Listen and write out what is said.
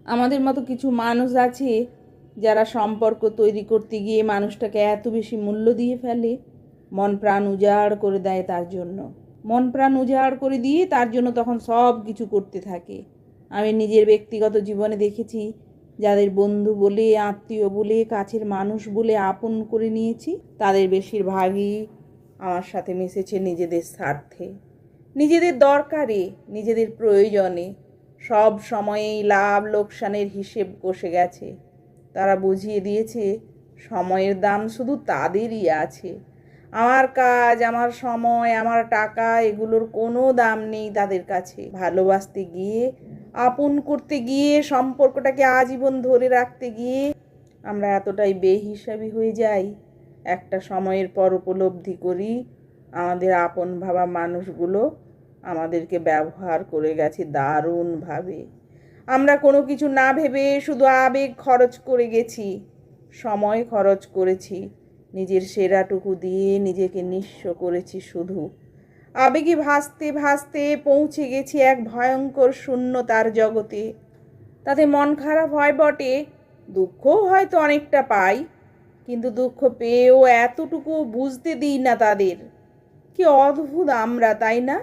আমাদের মতো কিছু মানুষ আছে যারা সম্পর্ক তৈরি করতে গিয়ে মানুষটাকে এত বেশি মূল্য দিয়ে ফেলে, মন প্রাণ উজাড় করে দেয় তার জন্য। মন প্রাণ উজাড় করে দিয়ে তার জন্য তখন সব কিছু করতে থাকে। আমি নিজের ব্যক্তিগত জীবনে দেখেছি, যাদের বন্ধু বলে, আত্মীয় বলে, কাছের মানুষ বলে আপন করে নিয়েছি, তাদের বেশিরভাগই আমার সাথে মিশেছে নিজেদের স্বার্থে, নিজেদের দরকারে, নিজেদের প্রয়োজনে। সব সময়েই লাভ লোকসানের হিসেব কষে গেছে। তারা বুঝিয়ে দিয়েছে সময়ের দাম শুধু তাদেরই আছে। আমার কাজ, আমার সময়, আমার টাকা, এগুলোর কোনো দাম নেই তাদের কাছে। ভালোবাসতে গিয়ে, আপন করতে গিয়ে, সম্পর্কটাকে আজীবন ধরে রাখতে গিয়ে আমরা এতটাই বেহিসাবি হয়ে যাই, একটা সময়ের পর উপলব্ধি করি আমাদের আপন ভাবা মানুষগুলো আমাদেরকে ব্যবহার করে গেছে দারুণভাবে। আমরা কোনো কিছু না ভেবে শুধু আবেগ খরচ করে গেছি, সময় খরচ করেছি, নিজের সেরাটুকু দিয়ে নিজেকে নিঃস্ব করেছি। শুধু আবেগে ভাসতে ভাসতে পৌঁছে গেছি এক ভয়ঙ্কর শূন্যতার জগতে। তাতে মন খারাপ হয় বটে, দুঃখও হয়তো অনেকটা পাই, কিন্তু দুঃখ পেয়েও এতটুকু বুঝতে দিই না তাদের। কি অদ্ভুত আমরা, তাই না?